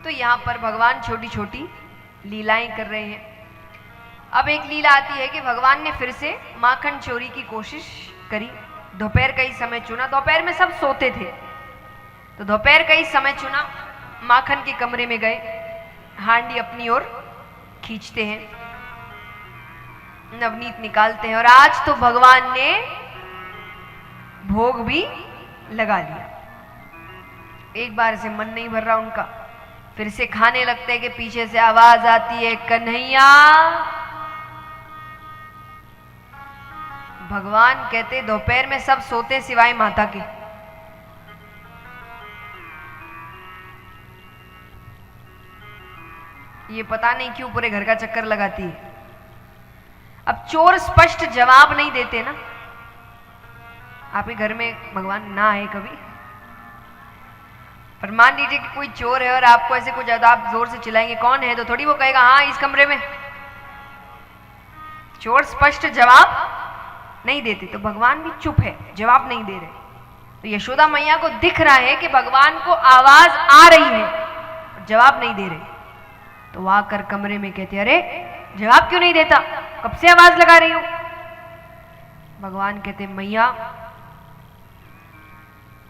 तो यहाँ पर भगवान छोटी छोटी लीलाएं कर रहे हैं। अब एक लीला आती है कि भगवान ने फिर से माखन चोरी की कोशिश करी। दोपहर का ही समय चुना, दोपहर में सब सोते थे, तो दोपहर का ही समय चुना, माखन के कमरे में गए, हांडी अपनी ओर खींचते हैं, नवनीत निकालते हैं, और आज तो भगवान ने भोग भी लगा लिया। एक बार से मन नहीं भर रहा उनका, फिर से खाने लगते हैं कि पीछे से आवाज आती है, कन्हैया। भगवान कहते दोपहर में सब सोते सिवाय माता के। ये पता नहीं क्यों पूरे घर का चक्कर लगाती है। अब चोर स्पष्ट जवाब नहीं देते ना। आपके घर में भगवान ना आए कभी, पर मान लीजिए कि कोई चोर है और आपको ऐसे कुछ ज्यादा, आप जोर से चिल्लाएंगे कौन है, तो थोड़ी वो कहेगा हाँ इस कमरे में। चोर स्पष्ट जवाब नहीं देते, तो भगवान भी चुप है, जवाब नहीं दे रहे। तो यशोदा मैया को दिख रहा है कि भगवान को आवाज आ रही है, जवाब नहीं दे रहे। तो वो आकर कमरे में कहते, अरे जवाब क्यों नहीं देता, कब से आवाज लगा रही हूं। भगवान कहते, मैया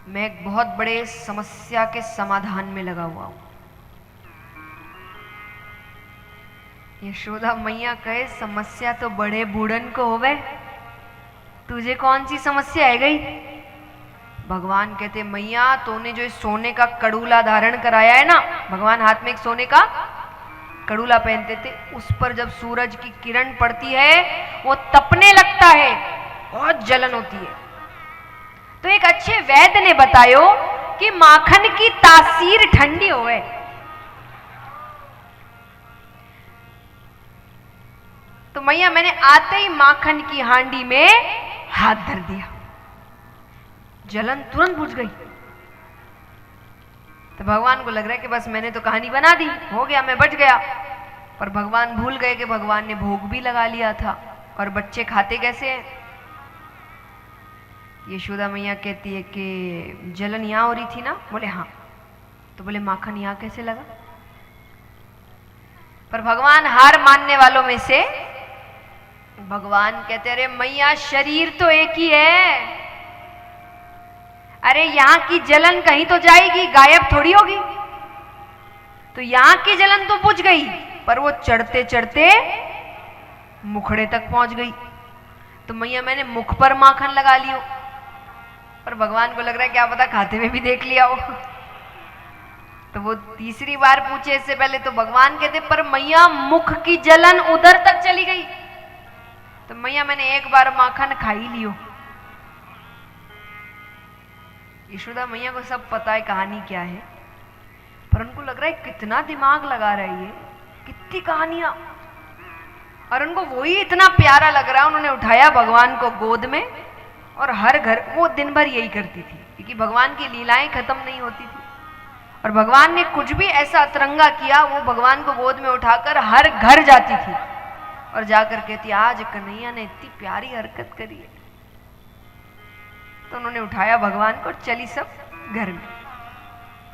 मैं एक बहुत बड़े समस्या के समाधान में लगा हुआ हूं। यशोदा मैया कहे, समस्या तो बड़े बूढ़न को होवे, तुझे कौन सी समस्या है गई। भगवान कहते, मैया तूने जो इस सोने का कड़ूला धारण कराया है ना, भगवान हाथ में एक सोने का कड़ूला पहनते थे, उस पर जब सूरज की किरण पड़ती है वो तपने लगता है, बहुत जलन होती है। तो एक अच्छे वैद्य ने बतायो कि माखन की तासीर ठंडी होवे। तो मैया मैंने आते ही माखन की हांडी में हाथ धर दिया, जलन तुरंत बुझ गई। तो भगवान को लग रहा है कि बस मैंने तो कहानी बना दी, हो गया, मैं बच गया। पर भगवान भूल गए कि भगवान ने भोग भी लगा लिया था, और बच्चे खाते कैसे हैं। यशोदा मैया कहती है कि जलन यहां हो रही थी ना, बोले हाँ। तो बोले माखन यहां कैसे लगा। पर भगवान हार मानने वालों में से, भगवान कहते, अरे मैया शरीर तो एक ही है, अरे यहां की जलन कहीं तो जाएगी, गायब थोड़ी होगी। तो यहां की जलन तो बुझ गई, पर वो चढ़ते चढ़ते मुखड़े तक पहुंच गई। तो मैया मैंने मुख पर माखन लगा लियो। पर भगवान को लग रहा है क्या पता खाते में भी देख लिया हो। तो वो तीसरी बार पूछे इससे पहले, तो भगवान कहते, पर मैया मुख की जलन उधर तक चली गई। तो मैया मैंने एक बार माखन खा ही लियो। यशोदा मैया को सब पता है कहानी क्या है, पर उनको लग रहा है कितना दिमाग लगा रही है, कितनी कहानियां, और उनको वही इतना प्यारा लग रहा है। उन्होंने उठाया भगवान को गोद में, और हर घर, वो दिन भर यही करती थी क्योंकि भगवान की लीलाएं खत्म नहीं होती थी। और भगवान ने कुछ भी ऐसा अतरंगा किया, वो भगवान को गोद में उठाकर हर घर जाती थी और जाकर कहती, आज कन्हैया ने इतनी प्यारी हरकत करी है। तो उन्होंने उठाया भगवान को, चली सब घर में।